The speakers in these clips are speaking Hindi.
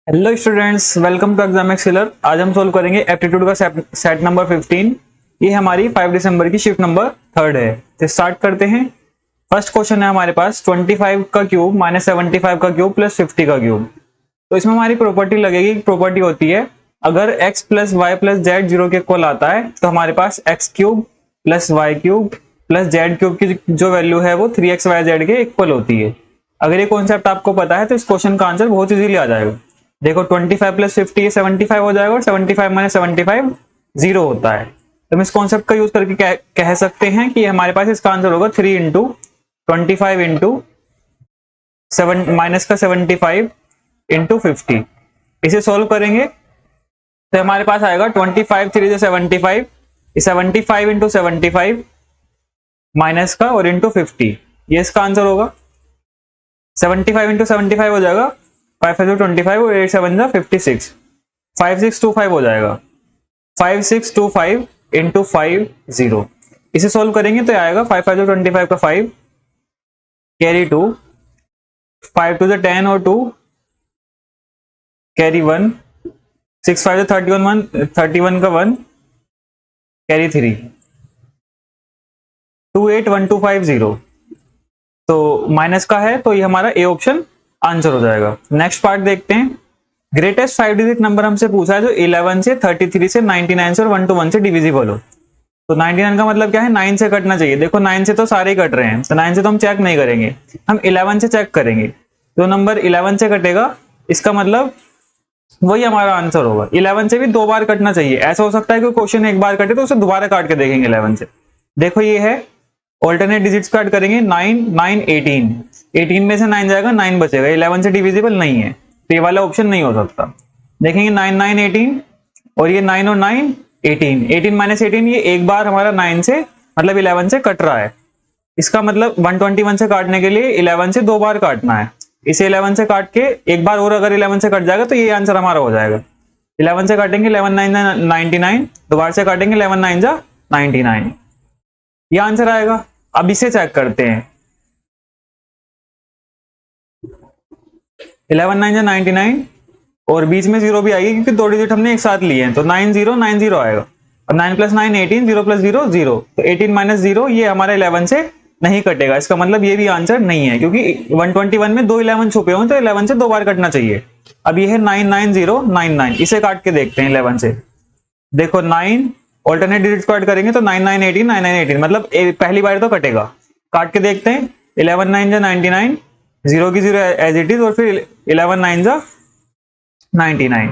Hello students, welcome to exam exceller. आज हम सोल्व करेंगे एप्टीट्यूड का सेट नंबर 15। ये हमारी 5 दिसंबर की शिफ्ट नंबर 3 है। तो स्टार्ट करते हैं। फर्स्ट क्वेश्चन है हमारे पास 25 का क्यूब माइनस 75 का क्यूब प्लस 50 का क्यूब। तो इसमें हमारी प्रॉपर्टी लगेगी। प्रॉपर्टी होती है अगर x plus y plus z 0 के इक्वल आता है तो हमारे पास x cube plus y cube plus z cube की जो वैल्यू है वो 3x वाई जेड के इक्वल होती है। अगर ये कॉन्सेप्ट आपको पता है तो इस क्वेश्चन का आंसर बहुत इजीली आ जाएगा। देखो 25 प्लस 50 ये 75 हो जाएगा और 75 माइनस 75 0 होता है। तो हम इस कॉन्सेप्ट का यूज करके कह सकते हैं कि हमारे पास इसका आंसर होगा 3 इंटू 25 इंटू माइनस का 75 इंटू 50। इसे सोल्व करेंगे तो हमारे पास आएगा 25 3 75, 75 इंटू 75 माइनस का और इंटू 50, ये इसका आंसर होगा। 75 इंटू 75 हो जाएगा 5 5 25 और 8 7 56, 5625 हो जाएगा। 5625 इंटू 50। इसे सोल्व करेंगे तो आएगा 5 5 25 का 5 कैरी 2, 5 टू 10 और 2 कैरी 1, 6 5 31 का 1 कैरी 3, 281250। तो माइनस का है तो ये हमारा ए ऑप्शन आंसर हो जाएगा। नेक्स्ट पार्ट देखते हैं। ग्रेटेस्ट 5 डिजिट नंबर हमसे पूछा है जो 11 से 33 से 99 से और 1 to 1 से डिविजिबल हो। तो 99 का मतलब क्या है, 9 से कटना चाहिए। देखो 9 से तो सारे ही कट रहे हैं, तो 9 से तो हम चेक नहीं करेंगे, हम 11 से चेक करेंगे। जो नंबर 11 से कटेगा इसका मतलब वही हमारा आंसर होगा। 11 से भी 2 बार कटना चाहिए। ऐसा हो सकता है कि क्वेश्चन एक बार कटे तो उसे दोबारा काट के देखेंगे 11 से। देखो ये है ऑल्टरनेट डिजिट्स काट करेंगे 9 9 18, 18 में से 9 जाएगा 9 बचेगा, 11 से डिविजिबल नहीं है तो ये वाला ऑप्शन नहीं हो सकता। देखेंगे 9 9 18 और ये 9 और 9 18, 18 माइनस 18 ये एक बार हमारा 9 से मतलब 11 से कट रहा है। इसका मतलब 121 से काटने के लिए 11 से 2 बार काटना है। इसे 11 से काट के एक बार और अगर 11 से कट जाएगा तो ये आंसर हमारा हो जाएगा। 11 से काटेंगे 11 9 99, दोबारा से काटेंगे 11 9 99, ये आंसर आएगा। अब इसे चेक करते हैं। 11 9 99 और बीच में 0 भी आएगी क्योंकि 2 डिजिट हमने एक साथ लिए हैं, तो 9090 आएगा। और 9 प्लस 9 18, 0 प्लस 0 0, तो 18 माइनस 0 ये हमारा 11 से नहीं कटेगा। इसका मतलब ये भी आंसर नहीं है क्योंकि 121 में 2 11 छुपे हुए, तो 11 से 2 बार कटना चाहिए। अब ये है 99099, इसे काट के देखते हैं 11 से। देखो 9 ऑल्टरनेट डिजिट काट करेंगे तो 9 9 18 9 9 18 मतलब पहली बार तो कटेगा। काट के देखते हैं 11 9 99, 0 की 0 एज इट इज और फिर 11 9 99।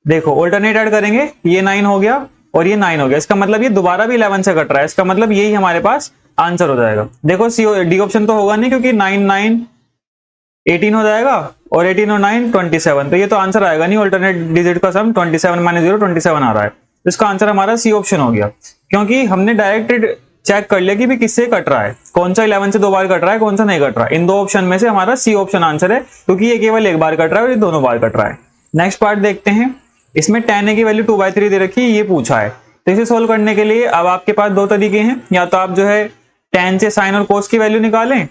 देखो ऑल्टरनेट ऐड करेंगे, ये 9 हो गया और ये 9 हो गया। इसका मतलब ये दोबारा भी 11 से कट रहा है। इसका मतलब यही हमारे पास आंसर हो जाएगा। देखो सी डी ऑप्शन तो होगा नहीं क्योंकि 9 9 18 हो जाएगा और 18 और 9 27, तो ये तो आंसर आएगा नहीं। ऑल्टरनेट डिजिट का सम 27 माइनस 0 27 आ रहा है, तो इसका आंसर हमारा सी ऑप्शन हो गया। क्योंकि हमने डायरेक्ट चेक कर लिया कि भी किससे कट रहा है, कौन सा 11 से 2 बार कट रहा है, कौन सा नहीं कट रहा है। इन 2 ऑप्शन में से हमारा सी ऑप्शन आंसर है क्योंकि ये केवल एक बार कट रहा है और ये दोनों बार कट रहा है। नेक्स्ट पार्ट देखते हैं। इसमें tan a की वैल्यू 2/3 दे रखी है, ये पूछा है। तो इसे सोल्व करने के लिए अब आपके पास 2 तरीके हैं। या तो आप जो है tan से साइन और कोस की वैल्यू निकालें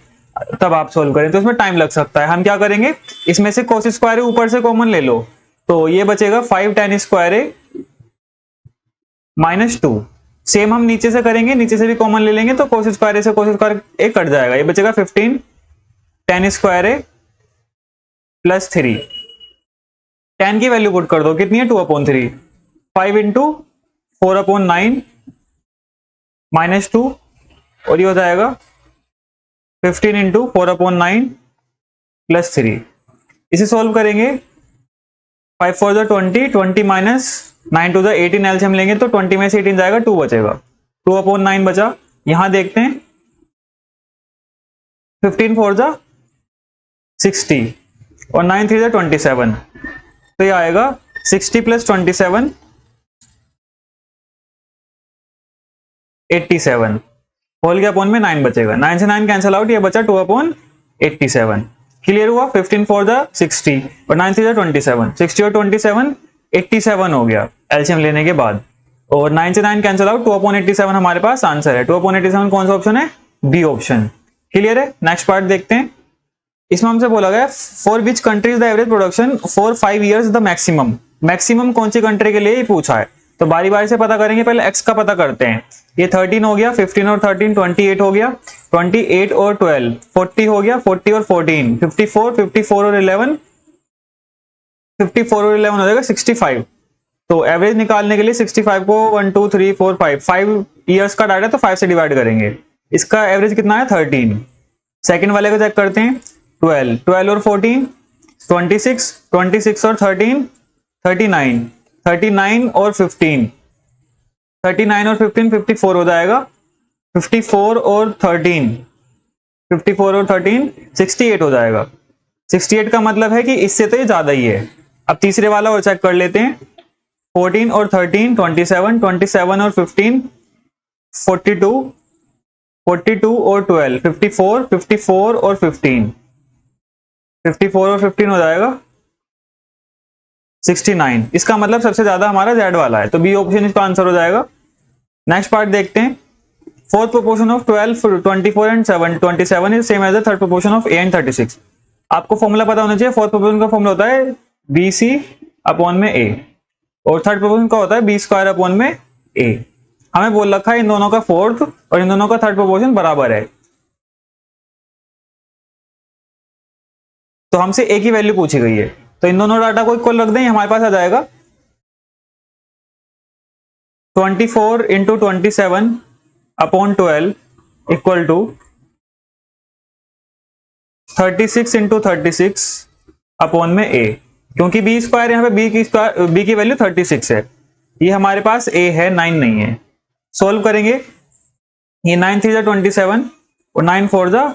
तब आप सोल्व करें, तो इसमें टाइम लग सकता है। हम क्या करेंगे, इसमें से कोस स्क्वायर ऊपर से कॉमन ले लो, तो ये बचेगा 5 tan स्क्वायर ए माइनस 2। सेम हम नीचे से करेंगे, नीचे से भी कॉमन ले लेंगे तो कोस स्क्वायर ए से कोस स्क्वायर ए कट जाएगा, ये बचेगा 15 tan स्क्वायर ए प्लस 3। tan की वैल्यू पुट कर दो, कितनी है 2/3, 5 इंटू 4/9 माइनस 2 और ये हो जाएगा 15 इंटू 4/9 प्लस 3। इसे सोल्व करेंगे 5 4 20, 20 माइनस 9 2 18, एलसीएम लेंगे तो 20 में से 18 जाएगा, 2 बचेगा, 2/9 बचा। यहां देखते हैं 15 4 60 और 9 3 27, तो ये आएगा 60 प्लस 27 87, होल के अपॉन में 9 बचेगा, 9 से 9 कैंसिल आउट, ये बचा 2/87। क्लियर हुआ। 15 4 60 और 9 3 27, 60 और 27 87 हो गया एलसीएम लेने के बाद। और 9 से 9 कैंसिल आउट, 2/87 हमारे पास आंसर है। 2/87 कौन सा ऑप्शन है, बी ऑप्शन। क्लियर है। नेक्स्ट पार्ट देखते हैं। इसमें हमसे बोला गया for which country is the average production for 5 years the maximum, maximum कौन सी कंट्री के लिए ही पूछा है। तो बारी बारी से पता करेंगे, पहले एक्स का पता करते हैं। ये 13 हो गया, 15 और 13 28 हो गया, 28 और 12 40 हो गया, 40 और 14 54, 54 और 11 54 और 11 हो जाएगा 65। तो एवरेज निकालने के लिए 65 को 1 2 3 4 5 इयर्स का डाटा, तो 5 से डिवाइड करेंगे। इसका एवरेज कितना है 13। सेकंड वाले को चेक करते हैं, 12 और 14 26 और 13 39 और 15 54 हो जाएगा, 54 और 13 68 हो जाएगा। 68 का मतलब है कि इससे तो ये ज्यादा ही है। अब तीसरे वाला और चेक कर लेते हैं, 14 और 13 27 और 15 42 और 12 54 और 15 हो जाएगा 69। इसका मतलब सबसे ज्यादा हमारा जेड वाला है, तो बी ऑप्शन इसका आंसर हो जाएगा। नेक्स्ट पार्ट देखते हैं, fourth proportion of 12 24 and 27 is same as the third proportion of a and 36। आपको फॉर्मूला पता होना चाहिए। फोर्थ प्रोपोर्शन का फॉर्मूला होता है बी सी अपॉन में ए, और थर्ड प्रोपोर्शन का होता है बी स्क्वायर अपॉन में ए। हमें बोल रखा है इन दोनों का फोर्थ और इन दोनों का थर्ड प्रोपोर्शन बराबर है, तो हमसे ए की वैल्यू पूछी गई है। तो इन दोनों डाटा को इक्वल रख दें, हमारे पास आ जाएगा 24 into 27 upon 12 equal to 36 into 36 upon में ए, क्योंकि बी स्क्वायर यहाँ पे बी की वैल्यू 36 है, ये हमारे पास ए है, 9 नहीं है। सोल्व करेंगे, ये 9 3 27 और 9 4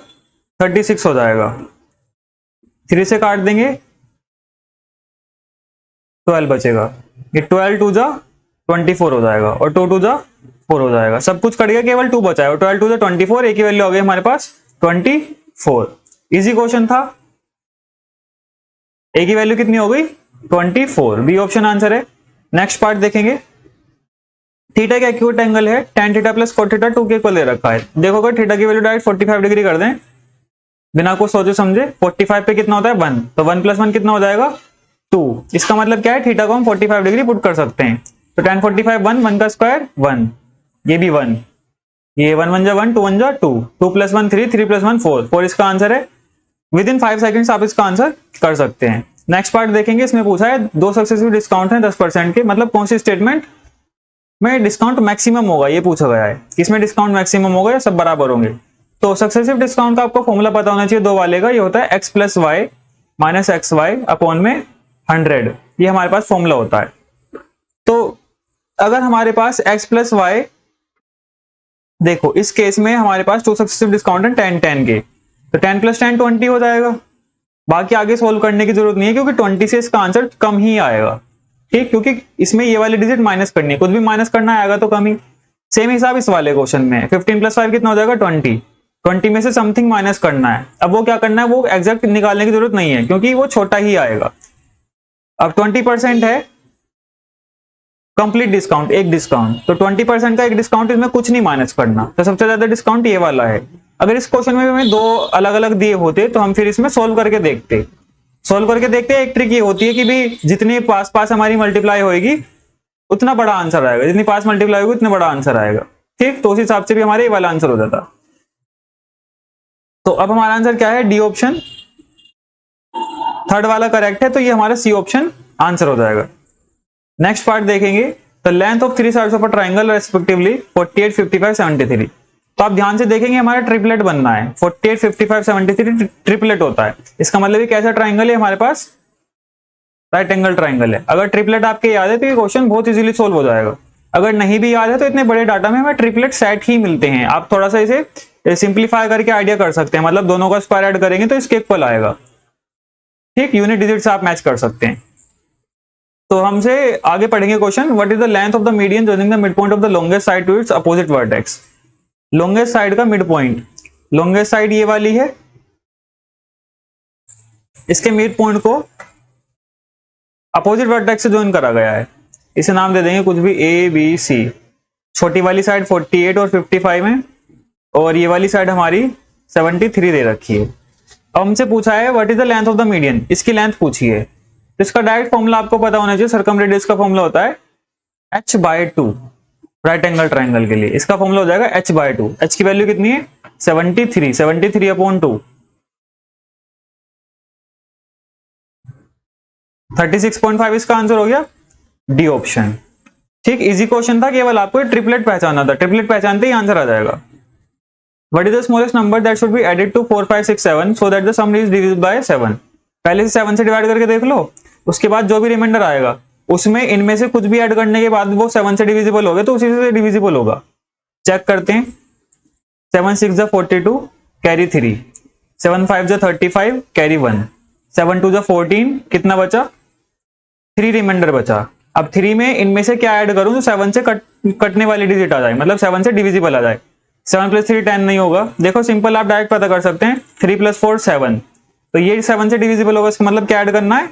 36 हो जाएगा। 3 से काट देंगे, 12 बचेगा। ये 12 2 24 हो जाएगा और 2 2 4 हो जाएगा। सब कुछ कट गया, केवल 2 बचा है, और 12 2 24, ए की वैल्यू आ गई हमारे पास 24। इजी क्वेश्चन था। ए की वैल्यू कितनी हो गई 24, बी ऑप्शन आंसर है। नेक्स्ट पार्ट देखेंगे, थीटा का एक्यूट एंगल है tan theta plus cot theta 2 के इक्वल दे रखा है। देखो अगर थीटा की वैल्यू डायरेक्ट 45 डिग्री कर दें बिना कुछ सोचे समझे, 45 पे कितना होता है 1, तो 1 + 1 कितना हो जाएगा 2। इसका मतलब क्या है, थीटा को हम 45 डिग्री पुट कर सकते हैं। तो tan 45 1 का स्क्वायर 1, ये भी 1, ये 1 1 1 2 1 2 2 + 1 3 3 + 1 4 इसका आंसर है। विद इन 5 सेकंड्स आप इसका आंसर कर सकते हैं। नेक्स्ट पार्ट देखेंगे, इसमें पूछा है 2 सक्सेसिव डिस्काउंट है 10% के, मतलब कौन सी स्टेटमेंट में डिस्काउंट मैक्सिमम होगा, ये पूछा गया है। किसमें डिस्काउंट मैक्सिमम होगा या सब बराबर होंगे। तो सक्सेसिव डिस्काउंट का आपको फॉर्मूला पता होना चाहिए दो वाले का, ये होता है x + y - xy अपॉन में 100, ये हमारे पास फॉर्मूला होता है। तो अगर हमारे पास x + y, देखो इस केस में हमारे पास 2 सक्सेसिव डिस्काउंट है 10 10 के, तो 10 + 10 20 हो जाएगा। बाकी आगे सोल्व करने की जरूरत नहीं है, क्योंकि 20 से इसका आंसर कम ही आएगा, ठीक, क्योंकि इसमें ये वाली डिजिट माइनस करनी है, कुछ भी माइनस करना आएगा तो कम ही। सेम हिसाब इस वाले क्वेश्चन में 15 + 5 कितना हो जाएगा 20, 20 में से समथिंग माइनस करना है। अब वो क्या करना है, वो एग्जैक्ट निकालने की जरूरत नहीं है, क्योंकि वो छोटा ही आएगा। अब 20% है कंप्लीट डिस्काउंट, एक डिस्काउंट, तो 20% का एक डिस्काउंट, इसमें कुछ नहीं माइनस करना, तो सबसे ज्यादा डिस्काउंट ये वाला है। अगर इस क्वेश्चन में हमें 2 अलग अलग दिए होते तो हम फिर इसमें सोल्व करके देखते। एक ट्रिक ये होती है कि भी जितनी पास पास हमारी मल्टीप्लाई होगी उतना बड़ा आंसर आएगा, जितनी पास मल्टीप्लाई होगी उतना बड़ा आंसर आएगा, ठीक। तो उस हिसाब से भी हमारे ये वाला आंसर हो जाता। तो अब हमारा आंसर क्या है, डी ऑप्शन, थर्ड वाला करेक्ट है, तो ये हमारा सी ऑप्शन आंसर हो जाएगा। नेक्स्ट पार्ट देखेंगे, the length of 3 sides of a triangle respectively 48 55 73। तो आप ध्यान से देखेंगे हमारा ट्रिपलेट बनना है, 48 55 73 ट्रिपलेट होता है। इसका मतलब ये कैसा ट्राइंगल है, हमारे पास राइट एंगल ट्राइंगल है। अगर ट्रिपलेट आपके याद है तो ये क्वेश्चन बहुत इजीली सोल्व हो जाएगा। अगर नहीं भी याद है तो इतने बड़े डाटा में हमें ट्रिपलेट सेट ही मिलते हैं। आप थोड़ा सा इसे सिंप्लीफाई करके आइडिया कर सकते हैं, मतलब दोनों का स्क्वायर ऐड करेंगे तो इसके इक्वल आएगा, ठीक। यूनिट डिजिट से आप मैच कर सकते हैं। तो हमसे आगे पढ़ेंगे question, what is the length of the median joining the mid point of the longest side to its opposite vertex. Longest side का मिड पॉइंट, लॉन्गेस्ट साइड ये वाली है, इसके मिड पॉइंट को अपोजिट वर्टेक्स से ज्वाइन करा गया है। इसे नाम दे देंगे कुछ भी ए बी सी। छोटी वाली साइड 48 और 55 है, और ये वाली साइड हमारी 73 दे रखी है। अब हमसे पूछा है what is the length of the median, इसकी लेंथ पूछी है। तो इसका डायरेक्ट फॉर्मूला आपको पता होना चाहिए, सर्कमरेडियस का फॉर्मूला होता है h/2 राइट एंगल ट्राइंगल के लिए। इसका फॉर्मूला हो जाएगा h/2। h की वैल्यू कितनी है 73/2 36.5 इसका आंसर हो गया डी ऑप्शन। ठीक, इजी क्वेश्चन था, केवल आपको ट्रिपलेट पहचानना था, ट्रिपलेट पहचानते ही आंसर आ जाएगा। What is the smallest number that should be added to 4, 5, 6, 7 so that the sum is divisible by 7? पहले से 7 से डिवाइड करके देख लो, उसके बाद जो भी रिमाइंडर आएगा उसमें इनमें से कुछ भी ऐड करने के बाद वो 7 से डिविजिबल हो गया तो उसी से डिविजिबल होगा। चेक करते हैं। 7 6 जा 42 कैरी 3, 7 5 जा 35 कैरी 1, 7 2 जा 14 कितना बचा 3 रिमाइंडर बचा। अब 3 में इनमें से क्या ऐड करूं जो 7 से कटने वाली डिजिट आ जाए, मतलब 7 से डिविजिबल आ जाए। 7 + 3 10 नहीं होगा, देखो सिंपल आप डायरेक्ट पता कर सकते हैं 3 + 4 7, तो ये 7 से डिविजिबल होगा, इसका मतलब क्या ऐड करना है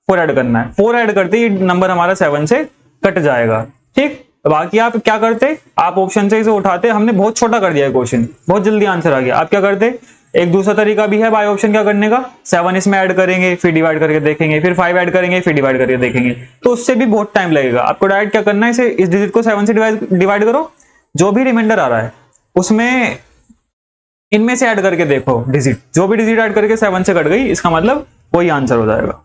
4 ऐड करना है। 4 ऐड करते ही नंबर हमारा 7 से कट जाएगा। ठीक, बाकी आप क्या करते, आप ऑप्शन से इसे उठाते, हमने बहुत छोटा कर दिया क्वेश्चन, बहुत जल्दी आंसर आ गया। आप क्या करते, एक दूसरा तरीका भी है बाय ऑप्शन क्या करने का, 7 इसमें ऐड करेंगे फिर डिवाइड करके देखेंगे, फिर 5 ऐड करेंगे फिर डिवाइड करके देखेंगे, तो उससे भी बहुत टाइम लगेगा। आपको डायरेक्ट क्या करना है, इसे इस डिजिट को 7 से डिवाइड करो, जो भी रिमाइंडर आ रहा है उसमें इनमें से ऐड करके देखो डिजिट, जो भी डिजिट ऐड करके 7 से कट गई इसका मतलब वही आंसर हो जाएगा।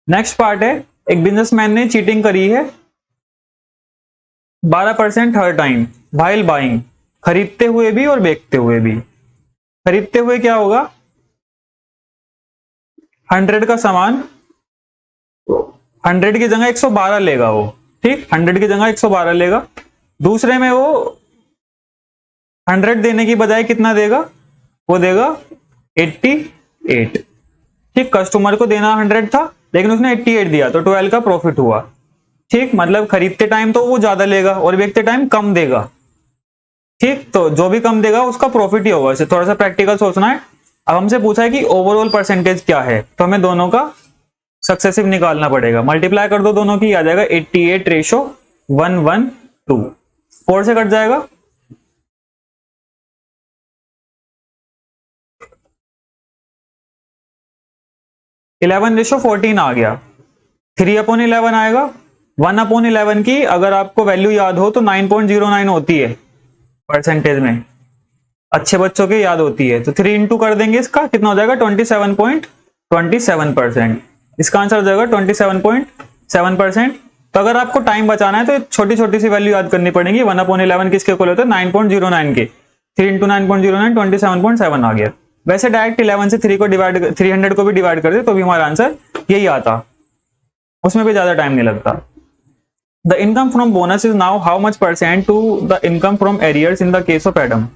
नेक्स्ट पार्ट है, एक बिजनेसमैन ने चीटिंग करी है 12% हर टाइम व्हाइल बाइंग, खरीदते हुए भी और बेचते हुए भी। खरीदते हुए क्या होगा 100 का सामान 100 की जगह 112 लेगा वो, ठीक 100 की जगह 112 लेगा। दूसरे में वो 100 देने की बजाय कितना देगा, वो देगा 88। ठीक, कस्टमर को देना 100 था लेकिन उसने 88 दिया तो 12 का प्रॉफिट हुआ। ठीक, मतलब खरीदते टाइम तो वो ज्यादा लेगा और बेचते टाइम कम देगा। ठीक, तो जो भी कम देगा उसका प्रॉफिट ही होगा। इसे थोड़ा सा प्रैक्टिकल सोचना है। अब हमसे पूछा है कि ओवरऑल परसेंटेज क्या है, तो हमें दोनों का सक्सेसिव निकालना पड़ेगा। मल्टीप्लाई कर दो दोनों की, आ जाएगा 88/112। 4 से कट जाएगा, (11:14) आ गया। 3/11 आएगा। 1/11 की अगर आपको वैल्यू याद हो तो 9.09 होती है परसेंटेज में, अच्छे बच्चों के याद होती है। तो 3 इंटू कर देंगे, इसका कितना हो जाएगा 27.27%। इसका आंसर हो जाएगा 27.7%। तो अगर आपको टाइम बचाना है तो छोटी छोटी सी वैल्यू याद करनी पड़ेगी। 1/11 किसके इक्वल होता है 9.09 के, 3 इंटू 9.09 27.7 आ गया। वैसे डायरेक्ट 11 से 300 को भी डिवाइड कर दे तो भी हमारा आंसर यही आता, उसमें भी ज्यादा टाइम नहीं लगता। The income from bonus is now how much % to the income from arrears in the case of Adam.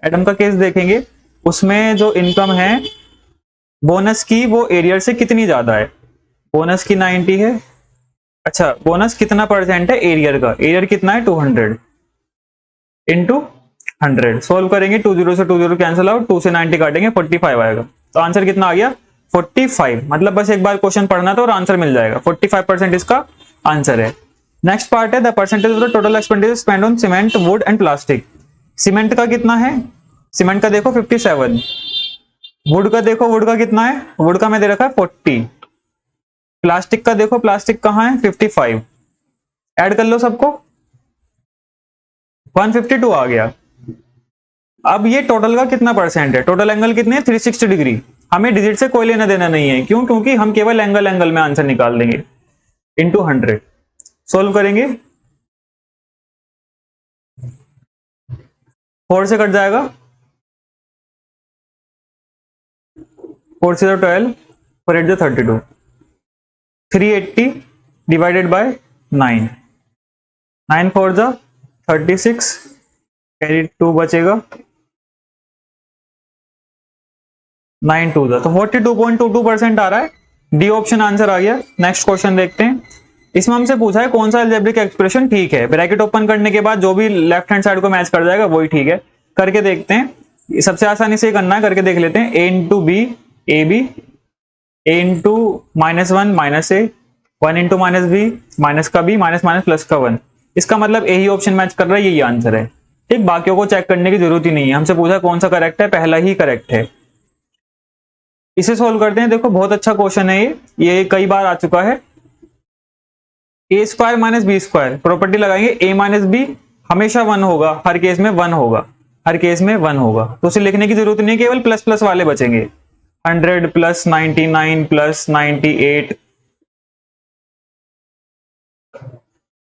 Adam का केस देखेंगे, उसमें जो इनकम है बोनस की वो एरियर से कितनी ज्यादा है। बोनस की 90 है। अच्छा, बोनस कितना % है एरियर का, एरियर कितना है 200 इंटू 100। सोल्व करेंगे, 20 से 20 कैंसिल आउट, 2 से 90 काटेंगे 45 आएगा। तो आंसर कितना आ गया 45। मतलब बस एक बार क्वेश्चन पढ़ना था और आंसर मिल जाएगा। 45% इसका आंसर है। नेक्स्ट पार्ट है the percentage of the total expenditure spend on cement, would and plastic. Cement का कितना है, सीमेंट का देखो 57। वुड का देखो, वुड का कितना है, वुड का मैं दे रखा है 40। प्लास्टिक का देखो, प्लास्टिक कहाँ है 55। ऐड कर लो सबको, 152 आ गया। अब ये टोटल का कितना % है, टोटल एंगल कितने 360 डिग्री। हमें डिजिट से कोई लेना देना नहीं है, क्यों, क्योंकि हम केवल एंगल में आंसर निकाल देंगे। इंटू 100 सोल्व करेंगे, 4 से कट जाएगा, 4 से 12, 4 8 32, 380 डिवाइडेड बाय 9, 9 4 जा 36, कैरी 2 बचेगा, 9 2 जा तो 42.22% आ रहा है। डी ऑप्शन आंसर आ गया। नेक्स्ट क्वेश्चन देखते हैं। इसमें हमसे पूछा है कौन सा अलजेब्रिक एक्सप्रेशन ठीक है। ब्रैकेट ओपन करने के बाद जो भी लेफ्ट हैंड साइड को मैच कर जाएगा वही ठीक है। करके देखते हैं, सबसे आसानी से करना है, करके देख लेते हैं। a into b a b, a into -1 minus a, 1 into minus b minus का बी माइनस माइनस प्लस का 1। इसका मतलब ए ही ऑप्शन मैच कर रहा है, यही आंसर है। ठीक, बाकियों को चेक करने की जरूरत ही नहीं है। हमसे पूछा कौन सा करेक्ट है, पहला ही करेक्ट है। इसे सोल्व करते हैं। देखो बहुत अच्छा क्वेश्चन है ये कई बार आ चुका है। A square minus B square, property लगाएंगे ए माइनस बी हमेशा वन होगा, हर केस में वन होगा, हर केस में वन होगा। तो उसे लिखने की जरूरत नहीं है, केवल प्लस प्लस वाले बचेंगे। 100 plus 99 plus 98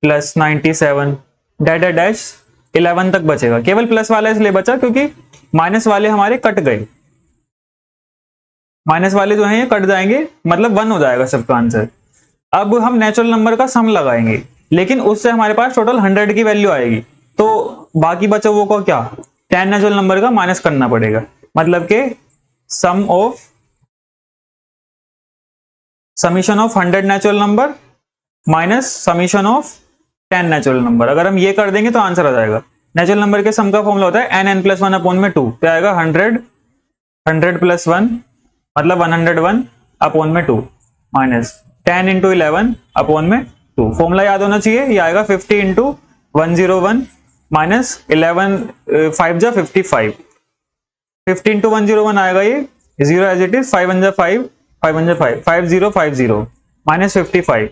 plus 97 dash dash 11 तक बचेगा। केवल प्लस वाला इसलिए बचा क्योंकि माइनस वाले हमारे कट गए, माइनस वाले जो हैं ये कट जाएंगे, मतलब वन हो जाएगा सबका आंसर। अब हम नेचुरल नंबर का सम लगाएंगे, लेकिन उससे हमारे पास टोटल 100 की वैल्यू आएगी। तो बाकी बचा वो को क्या, 10 नेचुरल नंबर का माइनस करना पड़ेगा। मतलब के summation of 100 natural number minus summation of 10 natural number. अगर हम ये कर देंगे तो आंसर आ जाएगा। नेचुरल नंबर के सम का फॉर्मूला होता है n n प्लस 1 अपॉन में 2, क्या आएगा 100 प्लस 1 मतलब 101 अपॉन में 2 माइनस 10 इंटू 11 अपॉन में 2। फॉर्मूला याद होना चाहिए, ये आएगा 50 इंटू 101 माइनस 11 5 जा 55, 50 इंटू 101 आएगा ये 0 एज इट इज, 5 1 जा 5 5 1 जा 5 5050 माइनस 55।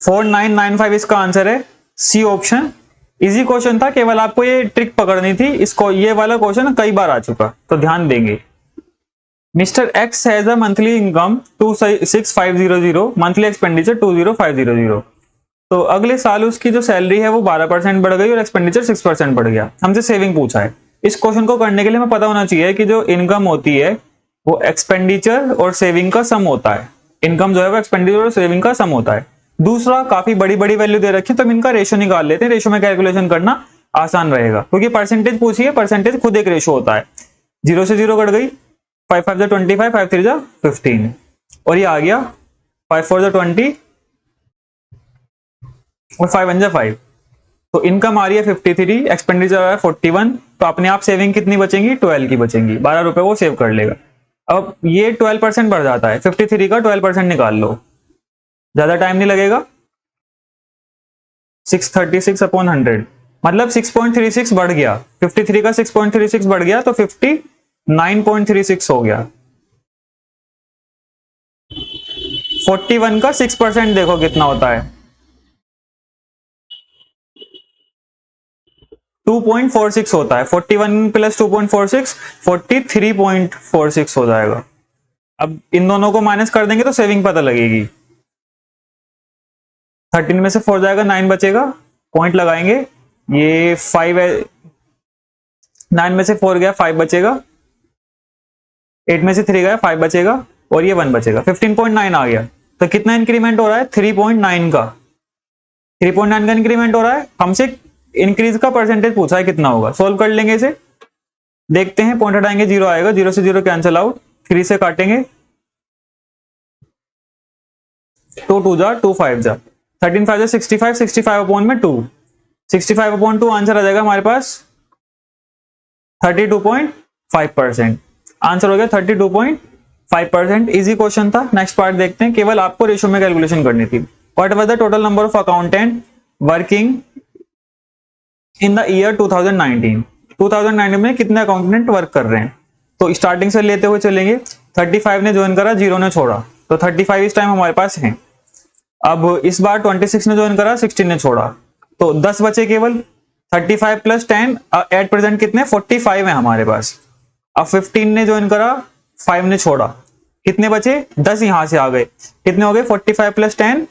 फोर 995 इसका आंसर है, सी ऑप्शन। इजी क्वेश्चन था, केवल आपको ये ट्रिक पकड़नी थी। इसको ये वाला क्वेश्चन कई बार आ चुका, तो ध्यान देंगे। Mister x has a monthly income 26500, monthly expenditure 20500। तो अगले साल उसकी जो सैलरी है वो 12% बढ़ गई और एक्सपेंडिचर 6% बढ़ गया। हमसे सेविंग पूछा है। इस क्वेश्चन को करने के लिए हमें पता होना चाहिए कि जो इनकम होती है वो एक्सपेंडिचर और सेविंग का सम होता है। इनकम जो है वो एक्सपेंडिचर और सेविंग का सम होता है। दूसरा, काफी बड़ी बड़ी वैल्यू दे रखी है तो हम इनका रेशो निकाल लेते हैं, रेशो में कैलकुलेशन करना आसान रहेगा। क्योंकि परसेंटेज पूछी है, परसेंटेज खुद एक रेशो होता है। 0 से 0 कट गई, 5 5 जा 25, 5 3 जा 15 और ये आ गया 5 4 जा 20 और 5 1 जा 5। तो इनकम आ रही है 53, एक्सपेंडिचर आ रहा है 41, तो अपने आप सेविंग कितनी बचेंगी, 12 की बचेंगी। 12 रुपए वो सेव कर लेगा। अब ये 12% बढ़ जाता है, 53 का 12% निकाल लो, ज्यादा टाइम नहीं लगेगा। 636 अपॉन 100 मतलब 6.36 बढ़ गया। 53 का 6.36 बढ़ गया तो 59.36 हो गया। 41 का 6% देखो कितना होता है, 2.46 होता है। 41 प्लस 2.46 43.46 हो जाएगा। अब इन दोनों को माइनस कर देंगे तो सेविंग पता लगेगी। 13 में से 4 जाएगा, 9 बचेगा, पॉइंट लगाएंगे। ये 5 है, 9 में से 4 गया, 5 बचेगा, 8 में से 3 गया, 5 बचेगा और ये 1 बचेगा। 15.9 आ गया। तो कितना इंक्रीमेंट हो रहा है, 3.9 का, 3.9 का इंक्रीमेंट हो रहा है। हमसे इंक्रीज का परसेंटेज पूछा है कितना होगा। सोल्व कर लेंगे इसे, देखते हैं। पॉइंट हटाएंगे, 0 आएगा, 0 से 0 कैंसिल आउट, 3 से काटेंगे, 2 2 जा 2 5 जा 13 5 जा 65, 65 अपॉन में 2, 65 अपॉन 2 आंसर आ जाएगा हमारे पास 32.5%। आंसर हो गया 32.5%। इजी क्वेश्चन था। नेक्स्ट पार्ट देखते हैं। केवल आपको रेशो में कैलकुलेशन करनी थी। What was the total number of accountant working in the year 2019? 2019 में कितने अकाउंटेंट वर्क कर रहे हैं? तो स्टार्टिंग से लेते हुए चलेंगे। 35 ने ज्वाइन करा, 0 ने छोड़ा, तो 35 इस टाइम हमारे पास है। अब इस बार 26 ने ज्वाइन करा, 16 ने छोड़ा, तो 10 बचे केवल। 35 प्लस 10 एट प्रेजेंट कितने, 45 है हमारे पास। अब 15 ने ज्वाइन करा, 5 ने छोड़ा, कितने बचे, 10 यहां से आ गए, कितने हो गए, 45 प्लस 10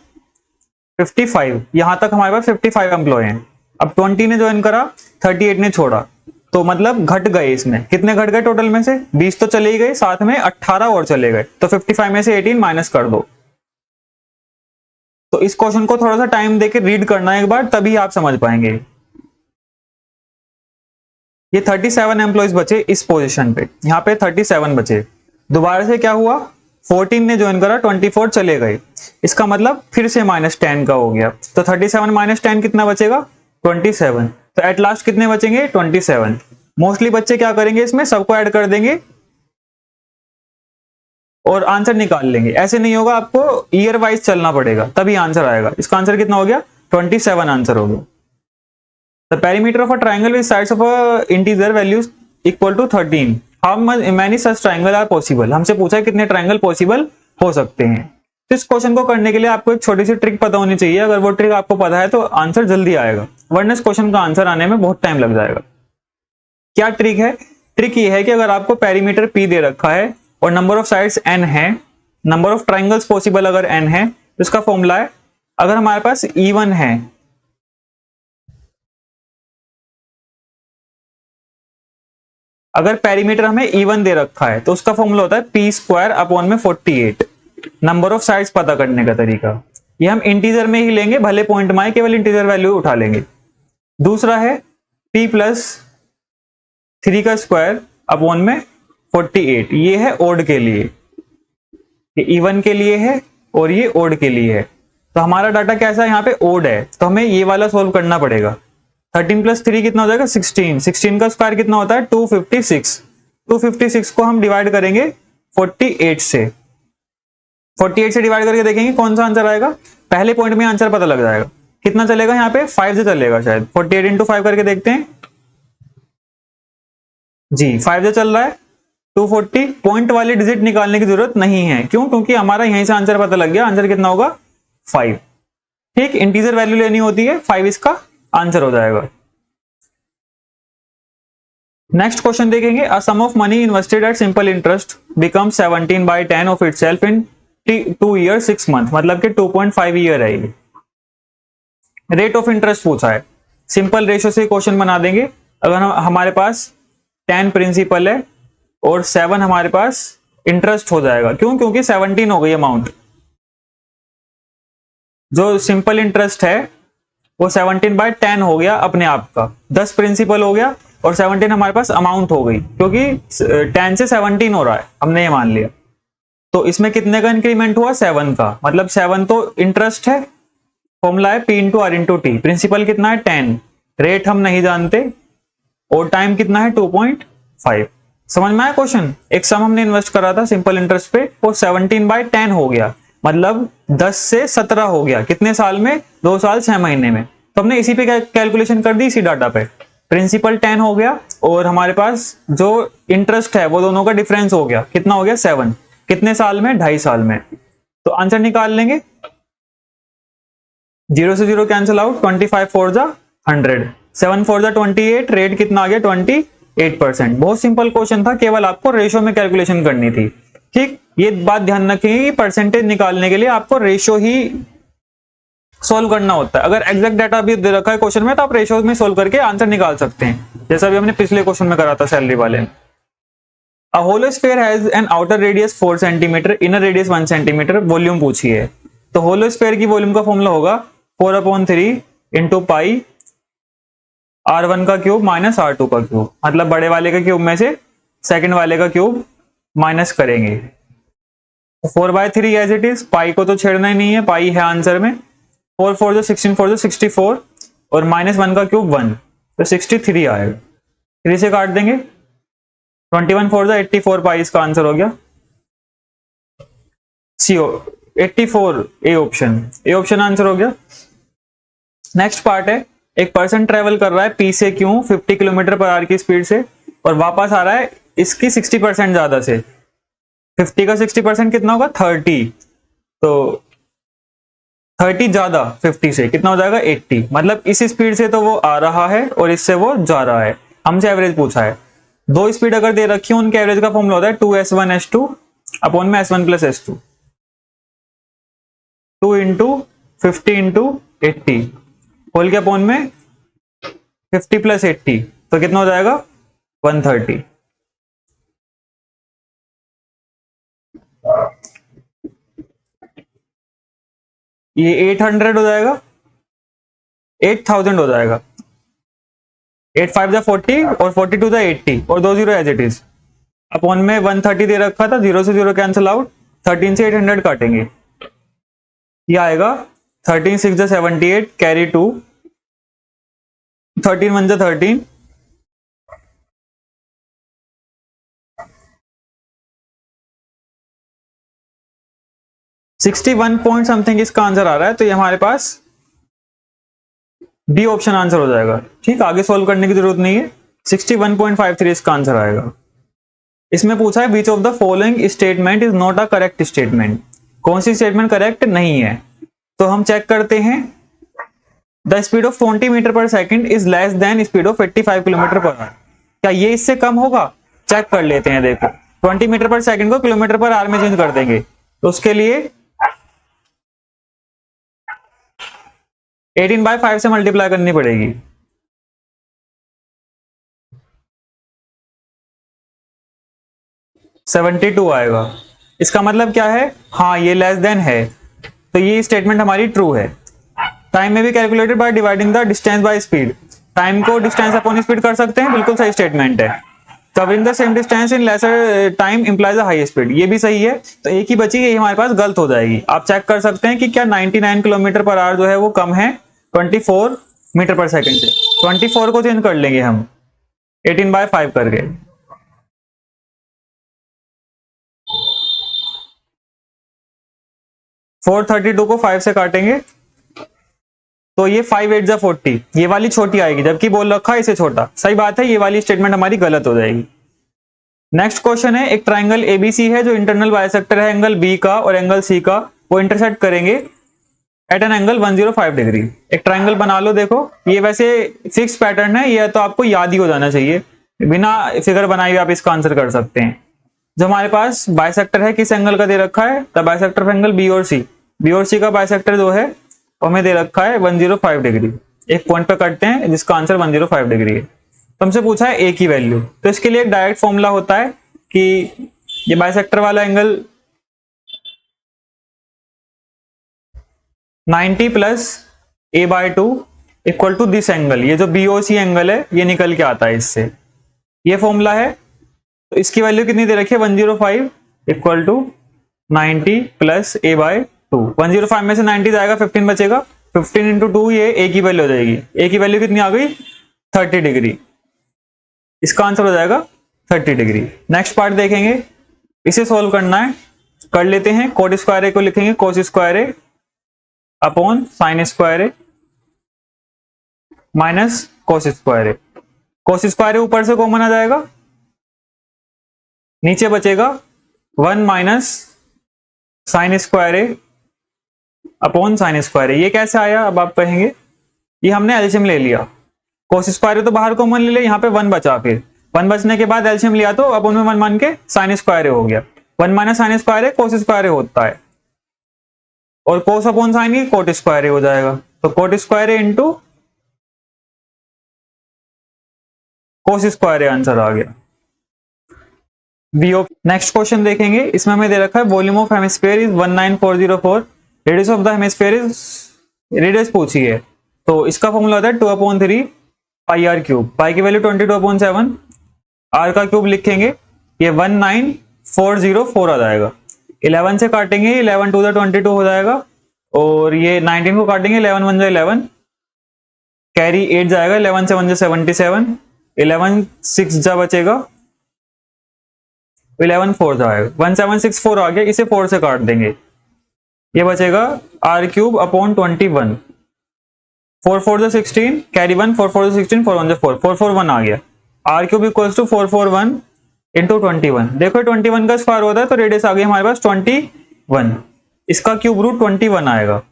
55। यहां तक हमारे पास 55 एम्प्लॉय हैं। अब 20 ने ज्वाइन करा, 38 ने छोड़ा, तो मतलब घट गए। इसमें कितने घट गए टोटल में से, 20 तो चले ही गए, साथ में 18 और चले गए। तो 55 में से 18 माइनस कर दो। तो इस क्वेश्चन को थोड़ा सा टाइम देके रीड करना एक बार, तभी आप समझ पाएंगे। ये 37 एम्प्लॉइज बचे इस पोजीशन पे, यहाँ पे 37 बचे। दोबारा से क्या हुआ, 14 ने ज्वाइन करा, 24 चले गए। इसका मतलब फिर से -10 का हो गया। तो 37 माइनस 10 कितना बचेगा, 27। तो एट लास्ट कितने बचेंगे, 27। मोस्टली बच्चे क्या करेंगे, इसमें सबको ऐड कर देंगे और आंसर निकाल लेंगे। ऐसे नहीं होगा, आपको ईयर वाइज चलना पड़ेगा, तभी आंसर आएगा। इसका आंसर कितना हो गया, 27 आंसर हो गया। The perimeter of a triangle with sides of a integer values equal to 13, how many such triangle are possible. हमसे पूछा है कितने ट्राइंगल पॉसिबल हो सकते हैं। तो इस क्वेश्चन को करने के लिए आपको एक छोटी सी ट्रिक पता होनी चाहिए। अगर वो ट्रिक आपको पता है तो आंसर जल्दी आएगा, वरना इस क्वेश्चन का आंसर आने में बहुत टाइम लग जाएगा। क्या ट्रिक है? ट्रिक ये है कि अगर आपको पेरीमीटर P दे रखा है और नंबर ऑफ साइड्स n है, नंबर ऑफ ट्राइंगल्स पॉसिबल अगर n है, तो इसका फॉर्मूला है, अगर हमारे पास E1 है, अगर पेरीमीटर हमें E1 दे रखा है तो उसका फॉर्मूला होता है P स्क्वायर अपॉन में 48। नंबर ऑफ साइड्स पता करने का तरीका ये हम इंटीजर में ही लेंगे, भले पॉइंट में आए, केवल इंटीजर वैल्यू उठा लेंगे। दूसरा है P प्लस 3 का स्क्वायर अपॉन में 48, ये है ओड के लिए, ये इवन के लिए है और ये ओड के लिए है। तो हमारा डाटा कैसा है, यहाँ पे ओड है, तो हमें ये वाला सोल्व करना पड़ेगा। 13 प्लस 3 कितना हो जाएगा 16, 16 का स्क्वायर कितना होता है 256, 256 को हम डिवाइड करेंगे 48 से, 48 से डिवाइड करके देखेंगे कौन सा आंसर आएगा। पहले पॉइंट में आंसर पता लग जाएगा। कितना चलेगा यहाँ पे 5 से चलेगा शायद, 48 इंटू 5 करके देखते हैं जी, 5 से चल रहा है 240। पॉइंट वाली डिजिट निकालने की जरूरत नहीं है, क्यों? क्योंकि हमारा यहीं से आंसर पता लग गया, आंसर कितना होगा 5। ठीक, इंटीजर वैल्यू लेनी होती है, 5 इसका आंसर हो जाएगा। नेक्स्ट क्वेश्चन देखेंगे, a sum of money invested at simple interest become 17/10 of itself in 2 year 6 month, मतलब कि 2.5 ईयर है ये। रेट ऑफ इंटरेस्ट पूछा है, सिंपल रेशियो से क्वेश्चन बना देंगे। अगर हमारे पास 10 प्रिंसिपल है और 7 हमारे पास इंटरेस्ट हो जाएगा, क्यों? क्योंकि 17 हो गई अमाउंट। जो सिंपल इंटरेस्ट है वो 17/10 हो गया अपने आप का, 10 प्रिंसिपल हो गया और 17 हमारे पास अमाउंट हो गई, क्योंकि 10 से 17 हो रहा है, हमने ये मान लिया। तो इसमें कितने का इंक्रीमेंट हुआ 7 का, मतलब 7 तो इंटरेस्ट है, फॉर्मूला है P into r into t. Principal कितना है 10, रेट हम नहीं जानते, और टाइम कितना है 2.5। समझ में आया क्वेश्चन? एक सम हमने इन्वेस्ट करा था सिंपल इंटरेस्ट पे, वो 17/10 हो गया, मतलब 10 से 17 हो गया, कितने साल में 2 साल 6 महीने में। तो हमने इसी पे कैलकुलेशन कर दी, इसी डाटा पे। प्रिंसिपल 10 हो गया और हमारे पास जो इंटरेस्ट है वो दोनों का डिफरेंस हो गया, कितना हो गया 7, कितने साल में 2.5 साल में। तो आंसर निकाल लेंगे, 0 से 0 कैंसिल आउट, 25 4 जा 100, 7 4 जा 28, रेट कितना आ गया 28%। बहुत सिंपल क्वेश्चन था, केवल आपको रेशियो में कैलकुलेशन करनी थी। ठीक, ये बात ध्यान रखिए कि परसेंटेज निकालने के लिए आपको रेशियो ही सोल्व करना होता है। अगर एग्जैक्ट डाटा भी दे रखा है क्वेश्चन में तो आप रेशियो में सोल्व करके आंसर निकाल सकते हैं, जैसा भी हमने पिछले क्वेश्चन में करा था सैलरी वाले में। A hollow sphere has an outer radius 4 cm, inner radius 1 cm, volume पूछी है। तो होलो स्फीयर की वॉल्यूम का फॉर्मूला होगा 4/3 इंटू पाई R1 का क्यूब माइनस R2 का क्यूब, मतलब बड़े वाले के क्यूब में से सेकंड वाले का क्यूब माइनस करेंगे। 4/3 एज इट इज, पाई को तो छेड़ना ही नहीं है, पाई है आंसर में। 4 4 जो 16 4 जो 64 और -1 का क्यूब 1, तो 63 आएगा। 3 से काट देंगे, 21 4 जो 84 पाई इसका आंसर हो गया। CO 84 ए ऑप्शन आंसर हो गया। नेक्स्ट पार्ट है, एक पर्सन ट्रेवल कर रहा है P से Q 50 km/h की स्पीड से और वापस आ रहा है इसकी 60% ज्यादा से। 50 का 60% कितना होगा 30, तो 30 ज्यादा 50 से कितना हो जाएगा 80, मतलब इस स्पीड से तो वो आ रहा है और इससे वो जा रहा है। हमसे एवरेज पूछा है, दो स्पीड अगर दे रखी है उनके एवरेज का फॉर्मूला होता है 2s1s2 अपॉन में s1 plus s2, 2 into 50 into 80 whole के अपॉन में 50 प्लस 80, तो कितना हो जाएगा 130। ये 800 हो जाएगा, 8000 हो जाएगा। 8 5 जा 40 और 42 जा 80 और 2 0 एज इट इज, अपॉन में 130 दे रखा था, 0 से 0 कैंसिल आउट, 13 से 800 काटेंगे, ये आएगा 13 6 जा 78 कैरी 2, 13 1 जा 13, 61 पॉइंट समथिंग इसका आंसर आ रहा है। तो ये हमारे पास बी ऑप्शन आंसर हो जाएगा। ठीक, आगे सॉल्व करने की जरूरत नहीं है। 61.53 इसका आंसर आएगा। इसमें पूछा है which of the following statement is not a correct statement, कौन सी स्टेटमेंट करेक्ट नहीं है। तो हम चेक करते हैं। द स्पीड ऑफ 20 मीटर पर second is less than speed of 85 kilometre per hour, क्या ये इससे कम होगा? चेक कर लेते हैं। देखो 20 मीटर पर सेकंड को किलोमीटर पर आवर में चेंज कर देंगे, तो उसके लिए 18/5 से मल्टीप्लाई करनी पड़ेगी। $72 आएगा। इसका मतलब क्या है? हाँ, ये लेस देन है, तो ये स्टेटमेंट हमारी ट्रू है। टाइम में भी calculated by dividing the distance by speed, time को डिस्टेंस अपॉन स्पीड कर सकते हैं, बिल्कुल सही स्टेटमेंट है। Covering the same distance in lesser time implies a high speed, ये भी सही है। तो एक ही बची, ये हमारे पास गलत हो जाएगी। आप चेक कर सकते हैं कि क्या 99 किलोमीटर पर आवर जो है वो कम है 24 मीटर पर सेकंड से। 24 को चेंज कर लेंगे हम 18/5 करके। 432 को 5 से काटेंगे तो ये 5 8 जा 40, ये वाली छोटी आएगी, जबकि बोल रखा है इसे छोटा। सही बात है, ये वाली स्टेटमेंट हमारी गलत हो जाएगी। नेक्स्ट क्वेश्चन है, एक ट्राइंगल एबीसी है जो इंटरनल बाइसेक्टर है एंगल बी का और एंगल सी का, वो इंटरसेक्ट करेंगे एट एन एंगल 105 डिग्री। एक ट्राइंगल बना लो। देखो ये वैसे फिक्स पैटर्न है, ये तो आपको याद ही हो जाना चाहिए, बिना फिगर बनाए हुए आप इसका आंसर कर सकते हैं। जो हमारे पास बाइसेक्टर है किस एंगल का दे रखा है, the bisector of angle b और सी। बी और सी का बाइसेक्टर जो है हमें दे रखा है 105 डिग्री। एक पॉइंट पे करते हैं जिसका आंसर 105 डिग्री है। तो हमसे पूछा है ए की वैल्यू, तो इसके लिए एक डायरेक्ट फॉर्मूला होता है कि ये बाइसेक्टर वाला angle 90 plus a/2 equal to this angle, ये जो BOC एंगल है ये निकल के आता है इससे, ये फॉर्मूला है। तो इसकी वैल्यू कितनी दे रखी है 105 इक्वल टू 90 प्लस a/2। 105 में से 90 जाएगा, 15 बचेगा, 15 इंटू 2 ये a की वैल्यू हो जाएगी। a की वैल्यू कितनी आ गई 30 डिग्री, इसका आंसर हो जाएगा 30 डिग्री। नेक्स्ट पार्ट देखेंगे, इसे सॉल्व करना है, कर लेते हैं। कोट स्क्वायर ए को लिखेंगे कोस square A upon sine square A minus cos square A. Cos square ए ऊपर से कॉमन आ जाएगा, नीचे बचेगा 1 माइनस साइन स्क्वायर ए अपॉन साइन स्क्वायर ए। ये कैसे आया अब आप कहेंगे, ये हमने एलसीएम ले लिया। कोस स्क्वायर ए तो बाहर कॉमन ले लिया, यहाँ पे 1 बचा, फिर 1 बचने के बाद एलसीएम लिया तो अब उनमें 1 मान के साइन स्क्वायर ए हो गया। 1 minus sine square A cos square A होता है, और कोस अपॉन साइन की कोट स्क्वायर ए हो जाएगा। तो cot square A into cos square A answer आ गया। नेक्स्ट क्वेश्चन देखेंगे, इसमें हमें दे रखा है volume of hemisphere is 19404, radius of the hemisphere is, radius पूछी है तो इसका फॉर्मूला होता है 2/3 पाई आर क्यूब। पाई की वैल्यू 22/7, आर का क्यूब लिखेंगे, ये 19404 आ जाएगा। 11 से काटेंगे 11 2 22 हो जाएगा, और ये 19 को काटेंगे 11 1 11, कैरी 8 जाएगा, 11 से 1 77, 11 6 जा बचेगा, 11 4 जाएगा, 1764 आ गया। इसे 4 से काट देंगे, ये बचेगा आर क्यूब अपॉन 21, 4 4 16, कैरी 1, 4 4 16, 4 1 4, 441 आ गया। R cube equals to 441 into 21। देखो 21 का स्क्वायर होता है तो रेडियस आ गई हमारे पास 21, इसका क्यूब रूट 21 आएगा।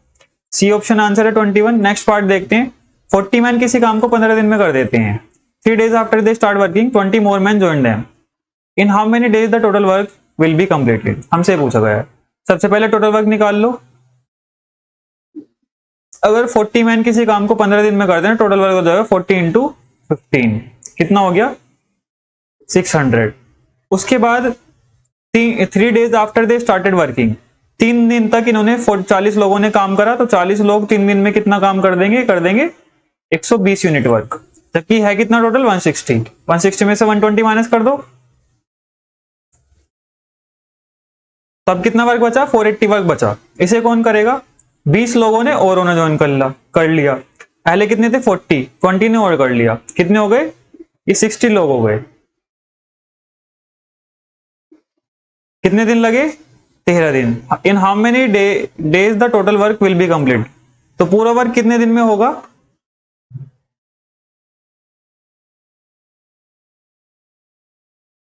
सी ऑप्शन आंसर है 21। नेक्स्ट पार्ट देखते हैं, 40 मैन किसी काम को 15 दिन में कर देते हैं। 3 days after they start working 20 more man join them, in how many days the total work will be completed, हमसे पूछा गया है। सबसे पहले टोटल वर्क निकाल लो। अगर 40 मैन किसी काम को 15 दिन में कर दें, टोटल वर्क हो जाएगा 40 इंटू 15, कितना हो गया 600। उसके बाद 3 days after they started working, 3 दिन तक इन्होंने 40 लोगों ने काम करा, तो 40 लोग 3 दिन में कितना काम कर देंगे 120 यूनिट वर्क, जबकि है कितना टोटल 160। 160 में से 120 माइनस कर दो, तब कितना वर्क बचा 480 वर्क बचा। इसे कौन करेगा, 20 लोगों ने और उन्हें ज्वाइन कर लिया। पहले कितने थे 40, 20 ने और कर लिया, कितने हो गए ये 60 लोग हो गए। कितने दिन लगे 13 दिन। In how many days the total work will be complete, तो पूरा वर्क कितने दिन में होगा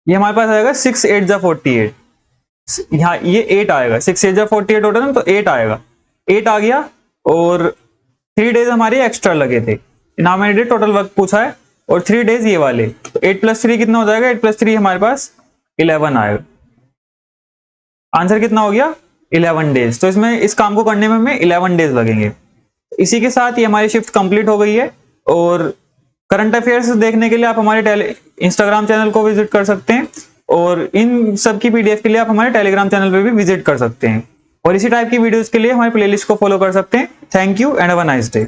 ये हमारे पास आएगा 6 8 जा 48, यहाँ ये 8 आएगा, 6 8 जा 48 होता है ना, तो 8 आएगा, 8 आ गया। और 3 डेज हमारे एक्स्ट्रा लगे थे, ना मैंने टोटल वर्क पूछा है, और 3 डेज ये वाले, तो 8 + 3 कितना हो जाएगा, 8 + 3 हमारे पास 11 आएगा। आंसर कितना हो गया, 11 डेज। तो इसमें इस काम को करने में हमें 11 डेज लगेंगे। इसी के साथ ये हमारी शिफ्ट कंप्लीट हो गई है। और करंट अफेयर्स देखने के लिए आप हमारे इंस्टाग्राम चैनल को विजिट कर सकते हैं, और इन सब की पीडीएफ के लिए आप हमारे टेलीग्राम चैनल पे भी विजिट कर सकते हैं, और इसी टाइप की वीडियोस के लिए हमारे प्लेलिस्ट को फॉलो कर सकते हैं। Thank you and have a nice day.